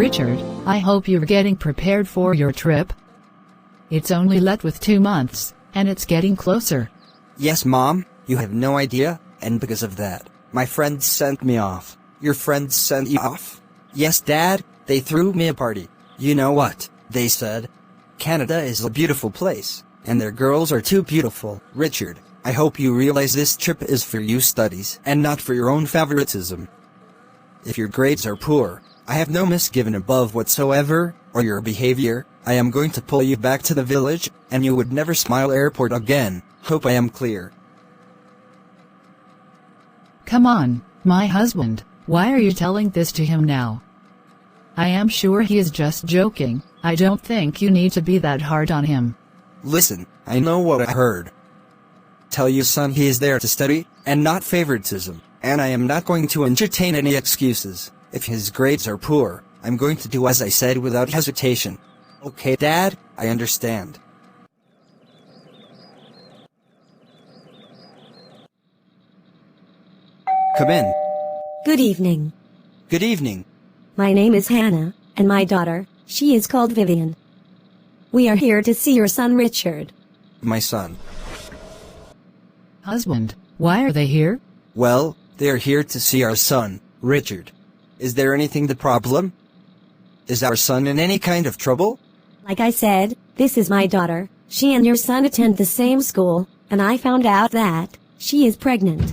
Richard, I hope you're getting prepared for your trip. It's only left with 2 months, and it's getting closer. Yes, Mom, you have no idea, and because of that, my friends sent me off. Your friends sent you off? Yes, Dad, they threw me a party. You know what they said? Canada is a beautiful place, and their girls are too beautiful. Richard, I hope you realize this trip is for you studies and not for your own favoritism. If your grades are poor, I have no misgiving above whatsoever, or your behavior, I am going to pull you back to the village, and you would never smile airport again. Hope I am clear. Come on, my husband, why are you telling this to him now? I am sure he is just joking. I don't think you need to be that hard on him. Listen, I know what I heard. Tell your son he is there to study, and not favoritism, and I am not going to entertain any excuses. If his grades are poor, I'm going to do as I said without hesitation. Okay, Dad, I understand. Come in. Good evening. Good evening. My name is Hannah, and my daughter, she is called Vivian. We are here to see your son Richard. My son. Husband, why are they here? Well, they are here to see our son, Richard. Is there anything the problem? Is our son in any kind of trouble? Like I said, this is my daughter. She and your son attend the same school, and I found out that she is pregnant.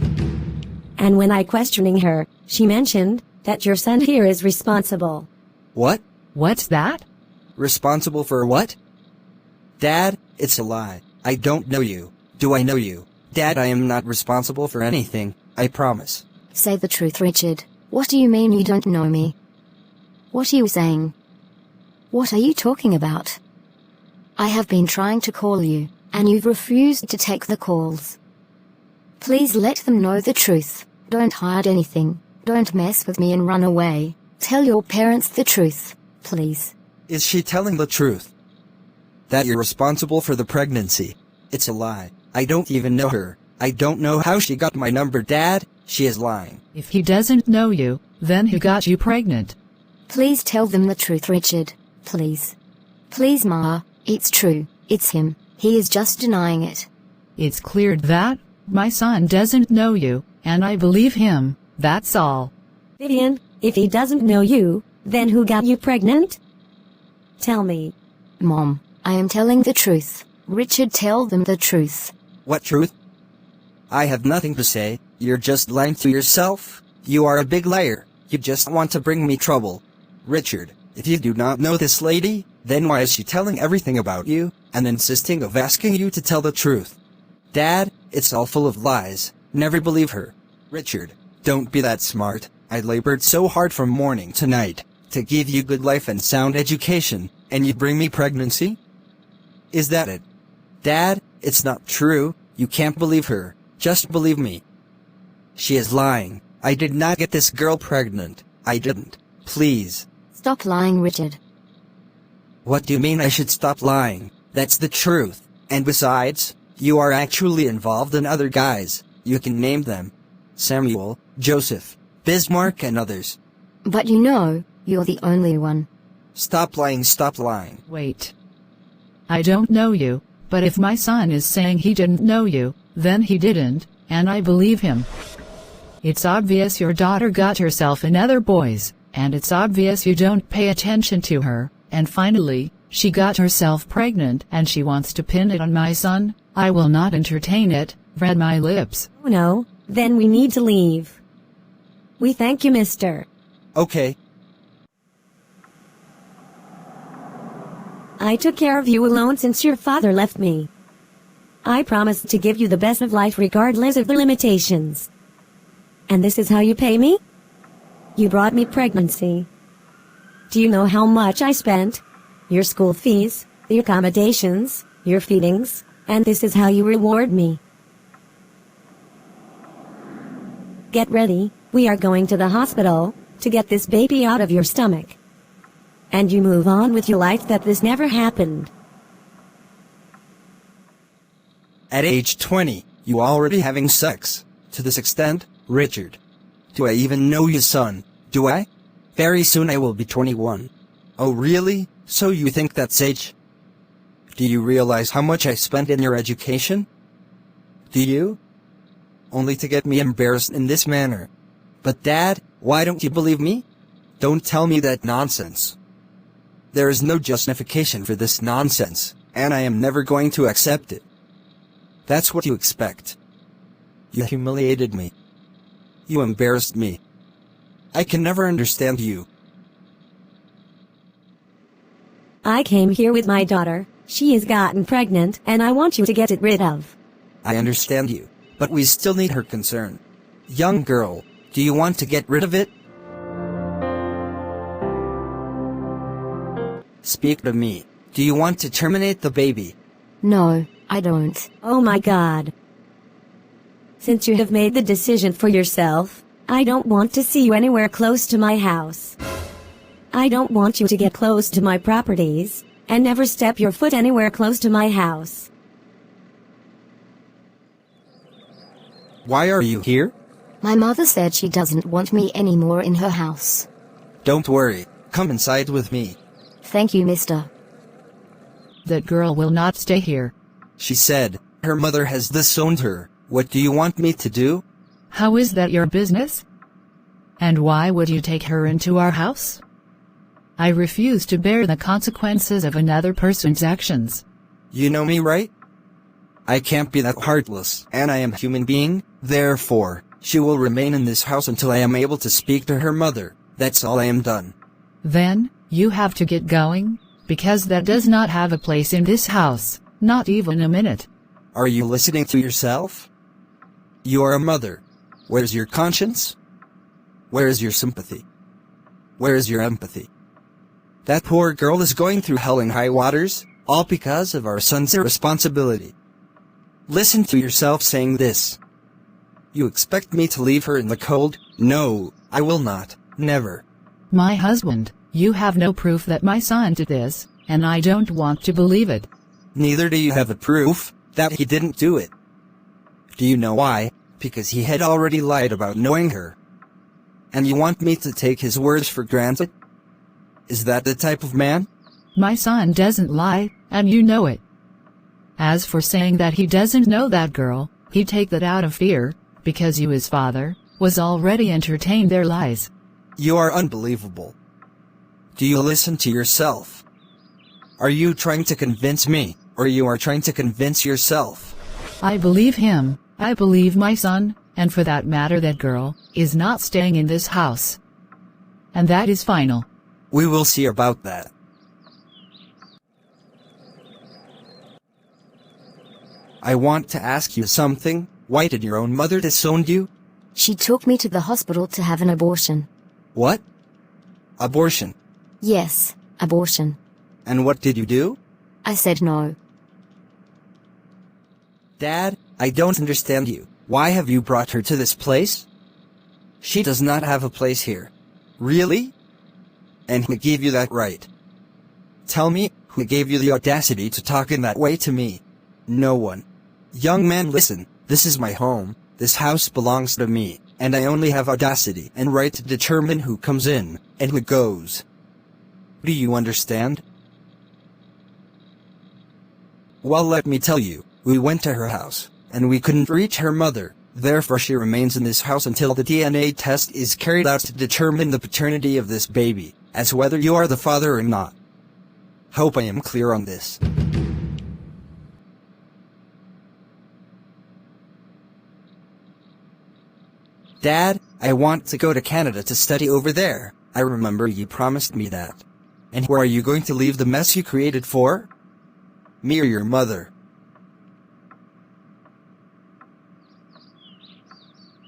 And when I questioning her, she mentioned that your son here is responsible. What? What's that? Responsible for what? Dad, it's a lie. I don't know you. Do I know you? Dad, I am not responsible for anything, I promise. Say the truth, Richard. What do you mean you don't know me? What are you saying? What are you talking about? I have been trying to call you, and you've refused to take the calls. Please let them know the truth. Don't hide anything. Don't mess with me and run away. Tell your parents the truth, please. Is she telling the truth? That you're responsible for the pregnancy? It's a lie. I don't even know her. I don't know how she got my number, Dad. She is lying. If he doesn't know you, then who got you pregnant? Please tell them the truth, Richard. Please. Please, Ma. It's true. It's him. He is just denying it. It's clear that my son doesn't know you, and I believe him. That's all. Vivian, if he doesn't know you, then who got you pregnant? Tell me. Mom, I am telling the truth. Richard, tell them the truth. What truth? I have nothing to say. You're just lying to yourself. You are a big liar. You just want to bring me trouble. Richard, if you do not know this lady, then why is she telling everything about you, and insisting of asking you to tell the truth? Dad, it's all full of lies. Never believe her. Richard, don't be that smart. I labored so hard from morning to night to give you good life and sound education, and you bring me pregnancy? Is that it? Dad, it's not true. You can't believe her. Just believe me. She is lying. I did not get this girl pregnant. I didn't. Please. Stop lying, Richard. What do you mean I should stop lying? That's the truth. And besides, you are actually involved in other guys. You can name them. Samuel, Joseph, Bismarck, and others. But you know, you're the only one. Stop lying, stop lying. Wait. I don't know you, but if my son is saying he didn't know you, then he didn't, and I believe him. It's obvious your daughter got herself in other boys, and it's obvious you don't pay attention to her, and finally, she got herself pregnant and she wants to pin it on my son. I will not entertain it. Read my lips. Oh no, then we need to leave. We thank you, mister. Okay. I took care of you alone since your father left me. I promised to give you the best of life regardless of the limitations. And this is how you pay me? You brought me pregnancy. Do you know how much I spent? Your school fees, the accommodations, your feedings, and this is how you reward me. Get ready, we are going to the hospital to get this baby out of your stomach. And you move on with your life that this never happened. At age 20, you already having sex. To this extent, Richard. Do I even know you, son? Do I? Very soon I will be 21. Oh really? So you think that's sage? Do you realize how much I spent in your education? Do you? Only to get me embarrassed in this manner. But Dad, why don't you believe me? Don't tell me that nonsense. There is no justification for this nonsense, and I am never going to accept it. That's what you expect. You humiliated me. You embarrassed me. I can never understand you. I came here with my daughter. She has gotten pregnant, and I want you to get it rid of. I understand you, but we still need her concern. Young girl, do you want to get rid of it? Speak to me. Do you want to terminate the baby? No, I don't. Oh my God. Since you have made the decision for yourself, I don't want to see you anywhere close to my house. I don't want you to get close to my properties, and never step your foot anywhere close to my house. Why are you here? My mother said she doesn't want me anymore in her house. Don't worry. Come inside with me. Thank you, mister. That girl will not stay here. She said, her mother has disowned her. What do you want me to do? How is that your business? And why would you take her into our house? I refuse to bear the consequences of another person's actions. You know me, right? I can't be that heartless, and I am a human being, therefore, she will remain in this house until I am able to speak to her mother. That's all I am done. Then, you have to get going, because that does not have a place in this house, not even a minute. Are you listening to yourself? You are a mother. Where's your conscience? Where is your sympathy? Where is your empathy? That poor girl is going through hell and high waters, all because of our son's irresponsibility. Listen to yourself saying this. You expect me to leave her in the cold? No, I will not, never. My husband, you have no proof that my son did this, and I don't want to believe it. Neither do you have a proof that he didn't do it. Do you know why? Because he had already lied about knowing her. And you want me to take his words for granted? Is that the type of man? My son doesn't lie, and you know it. As for saying that he doesn't know that girl, he'd take that out of fear, because you, his father, was already entertained their lies. You are unbelievable. Do you listen to yourself? Are you trying to convince me, or you are trying to convince yourself? I believe him, I believe my son, and for that matter that girl, is not staying in this house. And that is final. We will see about that. I want to ask you something. Why did your own mother disown you? She took me to the hospital to have an abortion. What? Abortion? Yes, abortion. And what did you do? I said no. Dad, I don't understand you. Why have you brought her to this place? She does not have a place here. Really? And who gave you that right? Tell me, who gave you the audacity to talk in that way to me? No one. Young man, listen, this is my home, this house belongs to me, and I only have audacity and right to determine who comes in, and who goes. Do you understand? Well, let me tell you, we went to her house, and we couldn't reach her mother, therefore she remains in this house until the DNA test is carried out to determine the paternity of this baby, as whether you are the father or not. Hope I am clear on this. Dad, I want to go to Canada to study over there. I remember you promised me that. And where are you going to leave the mess you created for? Me or your mother?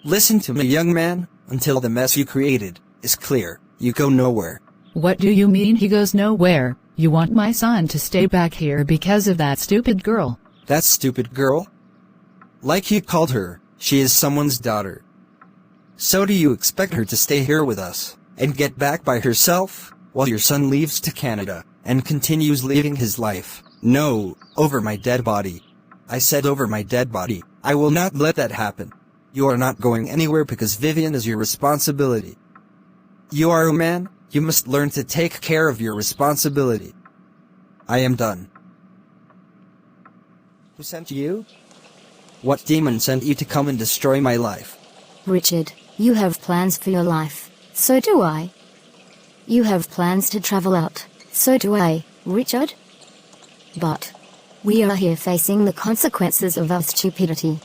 Listen to me, young man. Until the mess you created is clear, you go nowhere. What do you mean he goes nowhere? You want my son to stay back here because of that stupid girl? That stupid girl? Like you called her, she is someone's daughter. So do you expect her to stay here with us, and get back by herself, while your son leaves to Canada, and continues living his life? No, over my dead body. I said over my dead body. I will not let that happen. You are not going anywhere because Vivian is your responsibility. You are a man, You must learn to take care of your responsibility. I am done. Who sent you? What demon sent you to come and destroy my life? Richard, you have plans for your life. So do I. You have plans to travel out. So do I, Richard. But we are here facing the consequences of our stupidity.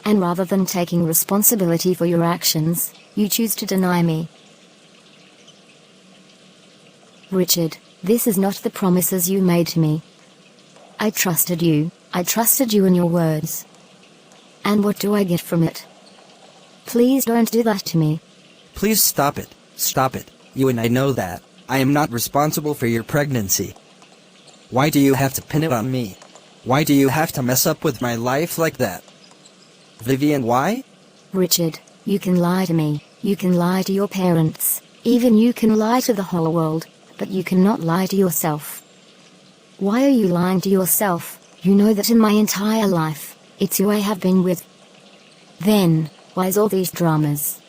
And rather than taking responsibility for your actions, you choose to deny me. Richard, this is not the promises you made to me. I trusted you in your words. And what do I get from it? Please don't do that to me. Please stop it. Stop it. You and I know that. I am not responsible for your pregnancy. Why do you have to pin it on me? Why do you have to mess up with my life like that? Vivian, why? Richard, you can lie to me, you can lie to your parents, even you can lie to the whole world, but you cannot lie to yourself. Why are you lying to yourself? You know that in my entire life, it's you I have been with. Then, why's all these dramas?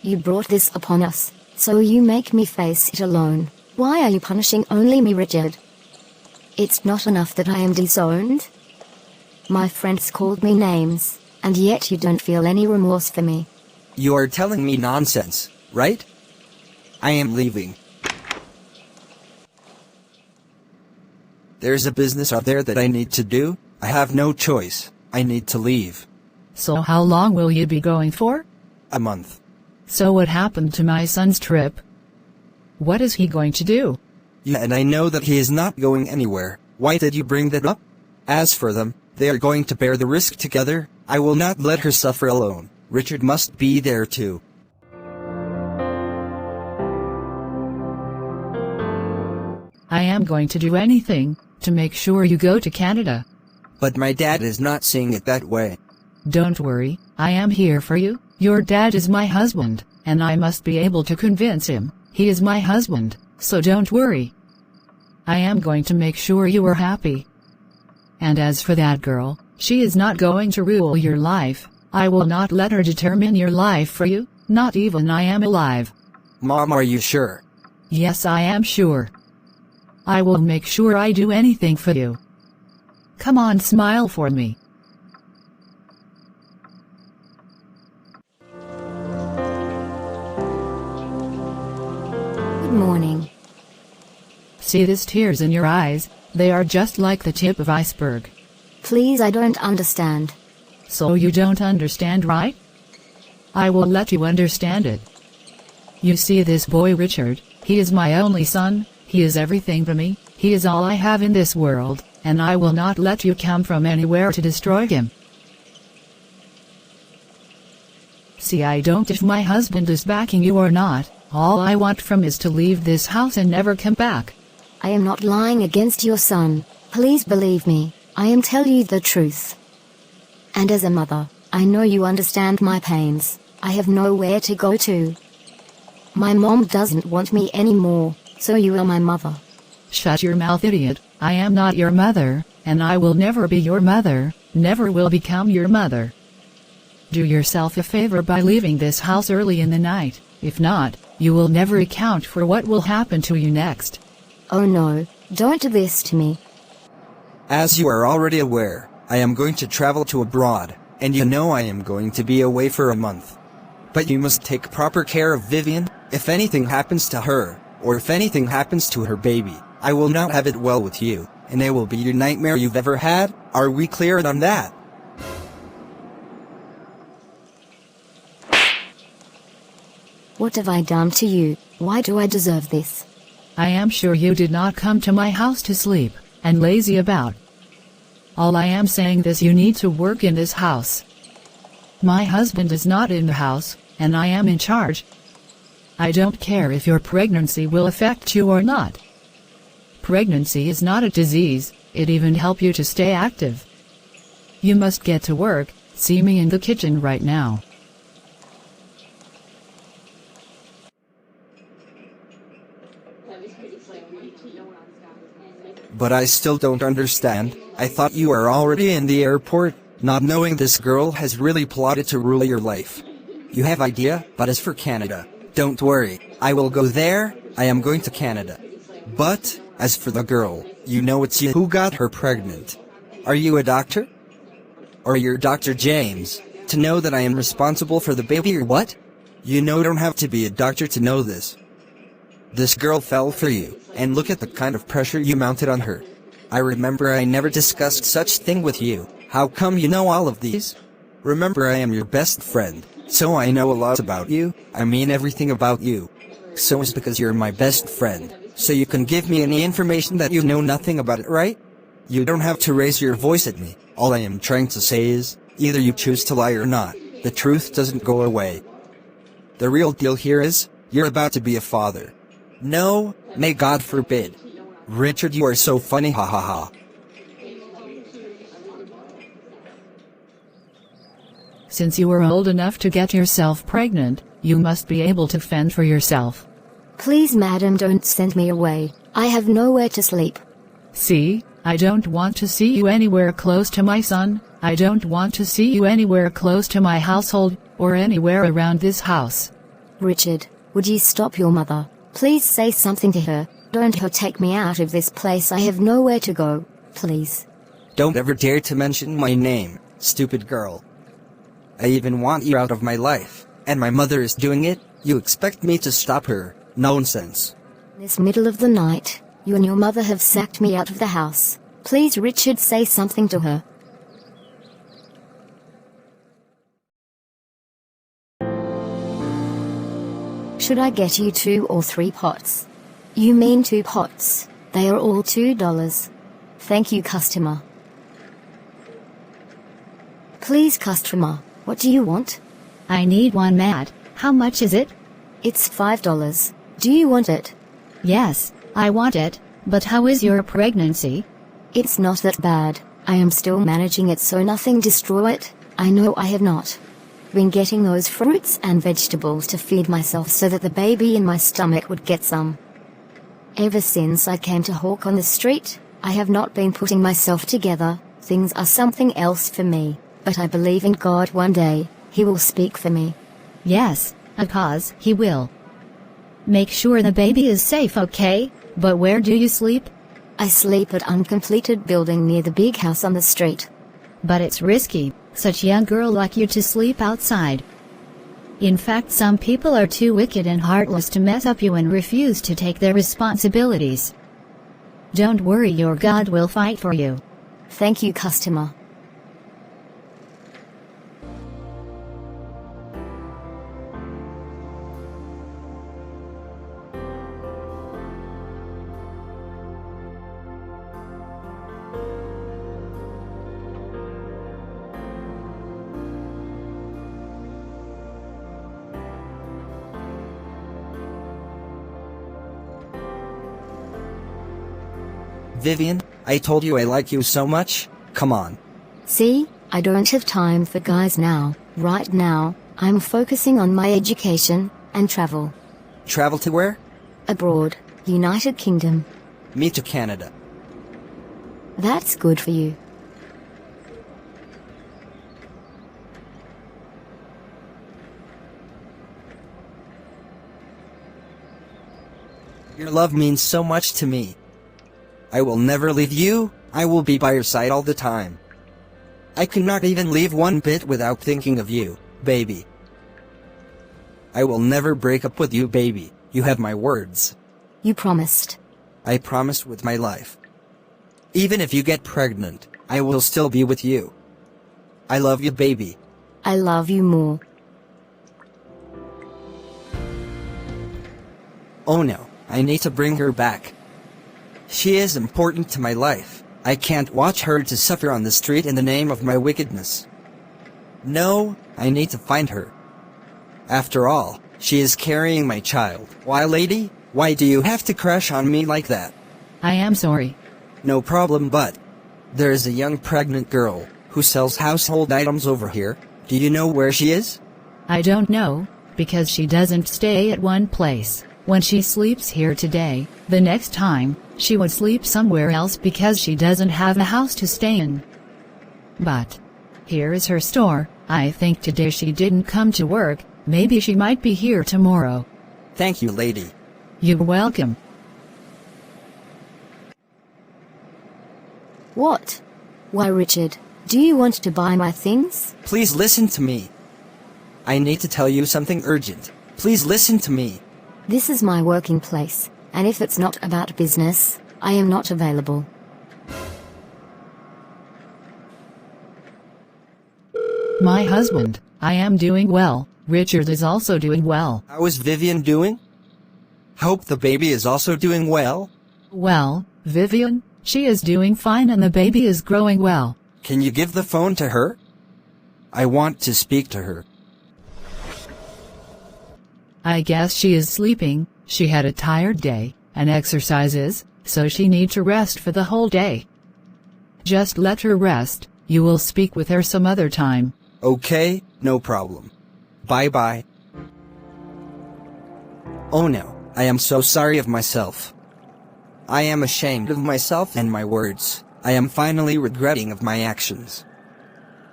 You brought this upon us, so you make me face it alone. Why are you punishing only me, Richard? It's not enough that I am disowned? My friends called me names, and yet you don't feel any remorse for me. You are telling me nonsense, right? I am leaving. There's a business out there that I need to do. I have no choice. I need to leave. So how long will you be going for? A month. So what happened to my son's trip? What is he going to do? Yeah, and I know that he is not going anywhere. Why did you bring that up? As for them, they are going to bear the risk together. I will not let her suffer alone. Richard must be there too. I am going to do anything to make sure you go to Canada. But my dad is not seeing it that way. Don't worry, I am here for you. Your dad is my husband, and I must be able to convince him. He is my husband, so don't worry. I am going to make sure you are happy. And as for that girl, she is not going to rule your life. I will not let her determine your life for you, not even I am alive. Mom, are you sure? Yes, I am sure. I will make sure I do anything for you. Come on, smile for me. Good morning. See these tears in your eyes? They are just like the tip of iceberg. Please, I don't understand. So you don't understand, right? I will let you understand it. You see this boy Richard, he is my only son, he is everything to me, he is all I have in this world, and I will not let you come from anywhere to destroy him. See, I don't if my husband is backing you or not, all I want from is to leave this house and never come back. I am not lying against your son. Please believe me, I am telling you the truth. And as a mother, I know you understand my pains. I have nowhere to go to. My mom doesn't want me anymore, so you are my mother. Shut your mouth, idiot. I am not your mother, and I will never be your mother, never will become your mother. Do yourself a favor by leaving this house early in the night. If not, you will never account for what will happen to you next. Oh no, don't do this to me. As you are already aware, I am going to travel to abroad, and you know I am going to be away for a month. But you must take proper care of Vivian. If anything happens to her, or if anything happens to her baby, I will not have it well with you, and it will be your nightmare you've ever had. Are we clear on that? What have I done to you? Why do I deserve this? I am sure you did not come to my house to sleep and lazy about. All I am saying is you need to work in this house. My husband is not in the house, and I am in charge. I don't care if your pregnancy will affect you or not. Pregnancy is not a disease, it even helps you to stay active. You must get to work. See me in the kitchen right now. But I still don't understand. I thought you were already in the airport, not knowing this girl has really plotted to rule your life. You have idea, but as for Canada, Don't worry, I will go there. I am going to Canada. But, as for the girl, you know it's you who got her pregnant. Are you a doctor? Or you're Dr. James, to know that I am responsible for the baby or what? You don't have to be a doctor to know this. This girl fell for you, and look at the kind of pressure you mounted on her. I remember I never discussed such thing with you. How come you know all of these? Remember, I am your best friend, so I know a lot about you. I mean everything about you. So it's because you're my best friend, so you can give me any information that you know nothing about it, right? You don't have to raise your voice at me. All I am trying to say is, either you choose to lie or not. The truth doesn't go away. The real deal here is, you're about to be a father. No, may God forbid. Richard, you are so funny, ha ha ha. Since you are old enough to get yourself pregnant, you must be able to fend for yourself. Please, madam, don't send me away. I have nowhere to sleep. See, I don't want to see you anywhere close to my son. I don't want to see you anywhere close to my household, or anywhere around this house. Richard, would you stop your mother? Please say something to her. Don't her take me out of this place. I have nowhere to go. Please. Don't ever dare to mention my name, stupid girl. I even want you out of my life, and my mother is doing it. You expect me to stop her? Nonsense. This middle of the night, you and your mother have sacked me out of the house. Please, Richard, say something to her. Should I get you 2 or 3 pots? You mean 2 pots. They are all $2. Thank you, customer. Please, customer, what do you want? I need one mat. How much is it? It's $5. Do you want it? Yes, I want it, but how is your pregnancy? It's not that bad. I am still managing it so nothing destroy it. I know I have not been getting those fruits and vegetables to feed myself so that the baby in my stomach would get some. Ever since I came to hawk on the street, I have not been putting myself together. Things are something else for me, but I believe in God. One day, He will speak for me. Yes, of course, He will. Make sure the baby is safe, okay? But where do you sleep? I sleep at uncompleted building near the big house on the street. But it's risky, such young girl like you to sleep outside. In fact, some people are too wicked and heartless to mess up you and refuse to take their responsibilities. Don't worry, your God will fight for you. Thank you, customer. Vivian, I told you I like you so much. Come on. See, I don't have time for guys now. Right now, I'm focusing on my education and travel. Travel to where? Abroad, United Kingdom. Me to Canada. That's good for you. Your love means so much to me. I will never leave you. I will be by your side all the time. I cannot even leave one bit without thinking of you, baby. I will never break up with you, baby. You have my words. You promised. I promised with my life. Even if you get pregnant, I will still be with you. I love you, baby. I love you more. Oh no, I need to bring her back. She is important to my life. I can't watch her to suffer on the street in the name of my wickedness. No, I need to find her. After all, she is carrying my child. Why, lady? Why do you have to crush on me like that? I am sorry. No problem, but there is a young pregnant girl who sells household items over here. Do you know where she is? I don't know, because she doesn't stay at one place. When she sleeps here today, the next time, she would sleep somewhere else because she doesn't have a house to stay in. But here is her store. I think today she didn't come to work. Maybe she might be here tomorrow. Thank you, lady. You're welcome. What? Why, Richard, do you want to buy my things? Please listen to me. I need to tell you something urgent. Please listen to me. This is my working place, and if it's not about business, I am not available. My husband, I am doing well. Richard is also doing well. How is Vivian doing? Hope the baby is also doing well. Well, Vivian, she is doing fine and the baby is growing well. Can you give the phone to her? I want to speak to her. I guess she is sleeping. She had a tired day and exercises, so she needs to rest for the whole day. Just let her rest. You will speak with her some other time. Okay, no problem. Bye-bye. Oh no, I am so sorry of myself. I am ashamed of myself and my words. I am finally regretting of my actions.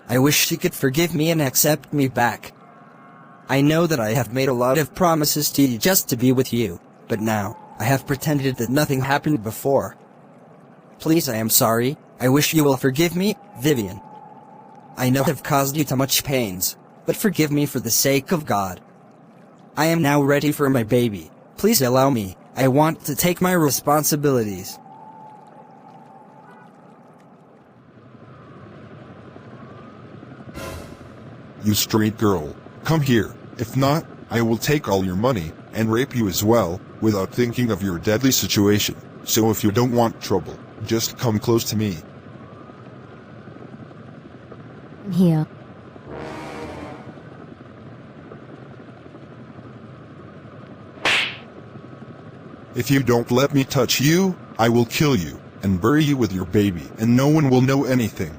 I wish she could forgive me and accept me back. I know that I have made a lot of promises to you just to be with you, but now, I have pretended that nothing happened before. Please, I am sorry. I wish you will forgive me, Vivian. I know I've caused you too much pains, but forgive me for the sake of God. I am now ready for my baby. Please allow me. I want to take my responsibilities. You straight girl, come here. If not, I will take all your money, and rape you as well, without thinking of your deadly situation. So if you don't want trouble, just come close to me. Here. If you don't let me touch you, I will kill you, and bury you with your baby, and no one will know anything.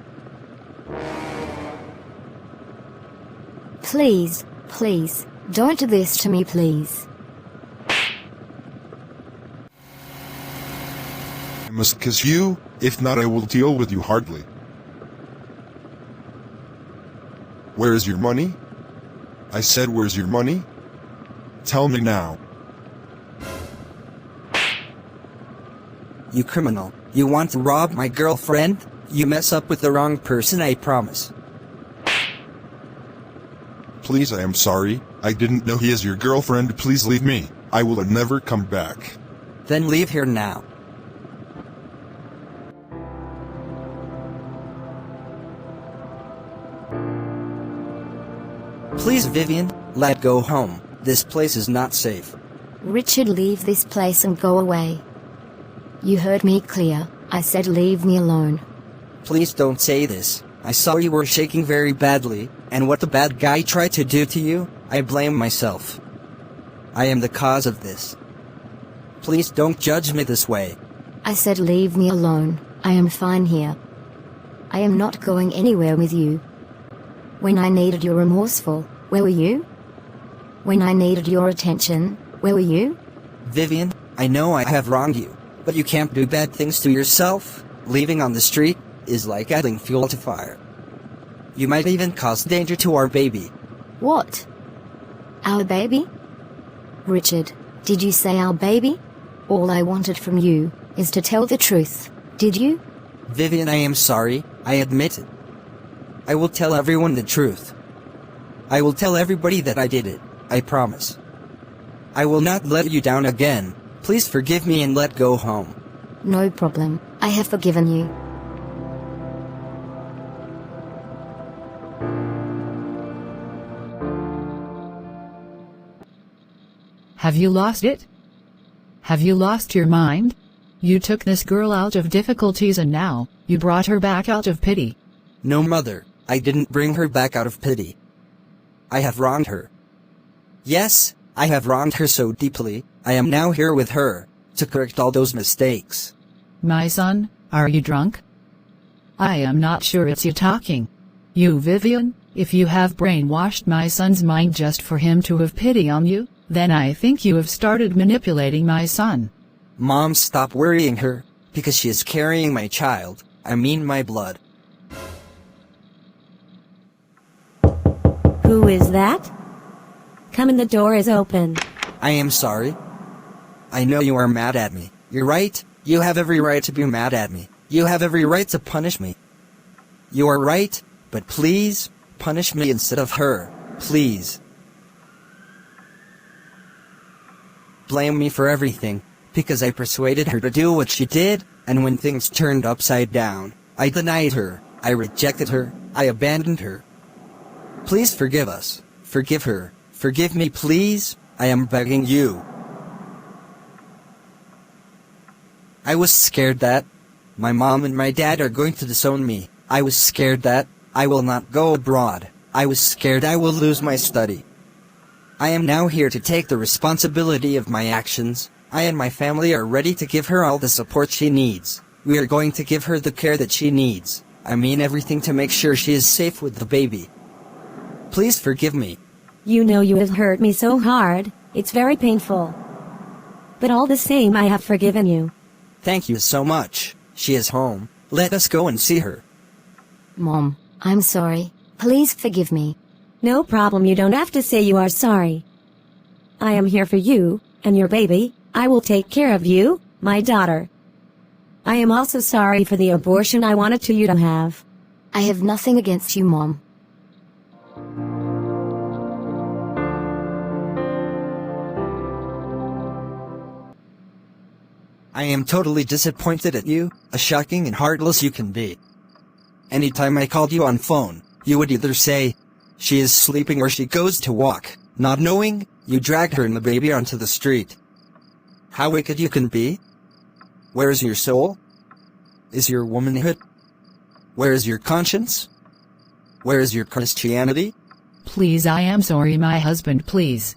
Please, please, don't do this to me, please. I must kiss you, if not I will deal with you hardly. Where is your money? I said, where's your money? Tell me now. You criminal, you want to rob my girlfriend? You mess up with the wrong person, I promise. Please, I am sorry. I didn't know he is your girlfriend. Please leave me. I will never come back. Then leave here now. Please, Vivian, let go home. This place is not safe. Richard, leave this place and go away. You heard me clear. I said leave me alone. Please don't say this. I saw you were shaking very badly, and what the bad guy tried to do to you, I blame myself. I am the cause of this. Please don't judge me this way. I said leave me alone. I am fine here. I am not going anywhere with you. When I needed your remorseful, where were you? When I needed your attention, where were you? Vivian, I know I have wronged you, but you can't do bad things to yourself. Leaving on the street is like adding fuel to fire. You might even cause danger to our baby. What? Our baby? Richard, did you say our baby? All I wanted from you is to tell the truth. Did you? Vivian, I am sorry. I admit it. I will tell everyone the truth. I will tell everybody that I did it. I promise. I will not let you down again. Please forgive me and let go home. No problem. I have forgiven you. Have you lost it? Have you lost your mind? You took this girl out of difficulties and now, you brought her back out of pity. No, mother, I didn't bring her back out of pity. I have wronged her. Yes, I have wronged her so deeply. I am now here with her, to correct all those mistakes. My son, are you drunk? I am not sure it's you talking. You, Vivian, if you have brainwashed my son's mind just for him to have pity on you, then I think you have started manipulating my son. Mom, stop worrying her, because she is carrying my child, I mean my blood. Who is that? Come in, the door is open. I am sorry. I know you are mad at me. You're right. You have every right to be mad at me. You have every right to punish me. You are right, but please, punish me instead of her, please. Blame me for everything, because I persuaded her to do what she did, and when things turned upside down, I denied her, I rejected her, I abandoned her. Please forgive us. Forgive her. Forgive me, please. I am begging you. I was scared that my mom and my dad are going to disown me. I was scared that I will not go abroad. I was scared I will lose my study. I am now here to take the responsibility of my actions. I and my family are ready to give her all the support she needs. We are going to give her the care that she needs. I mean everything to make sure she is safe with the baby. Please forgive me. You know you have hurt me so hard, it's very painful. But all the same, I have forgiven you. Thank you so much. She is home. Let us go and see her. Mom, I'm sorry. Please forgive me. No problem, you don't have to say you are sorry. I am here for you, and your baby. I will take care of you, my daughter. I am also sorry for the abortion I wanted you to have. I have nothing against you, Mom. I am totally disappointed at you, as shocking and heartless you can be. Anytime I called you on phone, you would either say, she is sleeping or she goes to walk, not knowing, you dragged her and the baby onto the street. How wicked you can be? Where is your soul? Is your womanhood? Where is your conscience? Where is your Christianity? Please, I am sorry, my husband, please.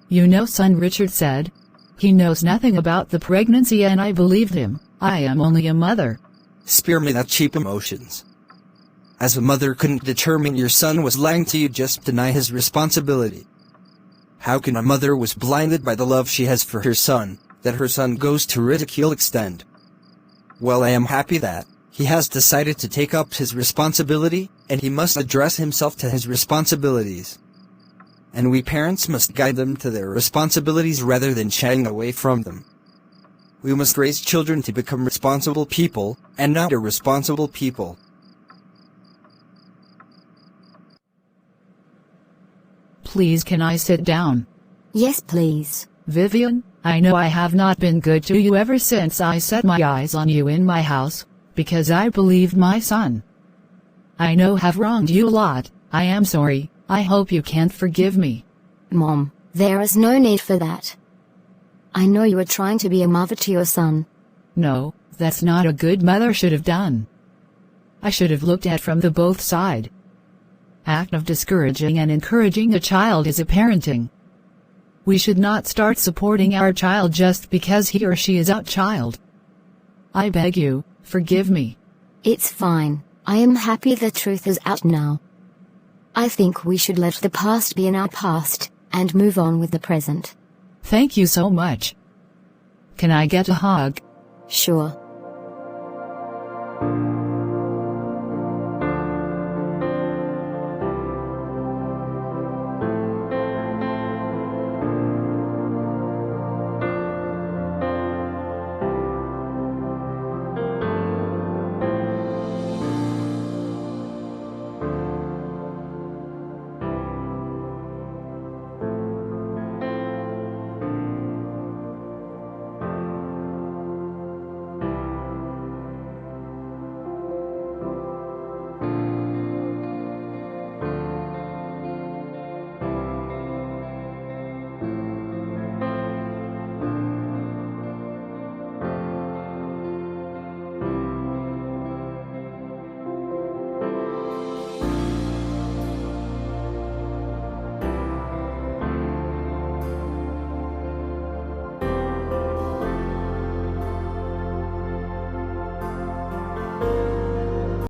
You know, son, Richard said. He knows nothing about the pregnancy and I believed him. I am only a mother. Spare me that cheap emotions. As a mother couldn't determine your son was lying to you, just deny his responsibility. How can a mother was blinded by the love she has for her son, that her son goes to ridicule extent? Well, I am happy that he has decided to take up his responsibility, and he must address himself to his responsibilities. And we parents must guide them to their responsibilities rather than shying away from them. We must raise children to become responsible people, and not irresponsible people. Please, can I sit down? Yes, please. Vivian, I know I have not been good to you ever since I set my eyes on you in my house, because I believed my son. I know I've wronged you a lot. I am sorry. I hope you can forgive me. Mom, there is no need for that. I know you are trying to be a mother to your son. No, that's not a good mother should have done. I should have looked at from the both side. Act of discouraging and encouraging a child is a parenting. We should not start supporting our child just because he or she is our child. I beg you, forgive me. It's fine. I am happy the truth is out now. I think we should let the past be in our past, and move on with the present. Thank you so much. Can I get a hug? Sure.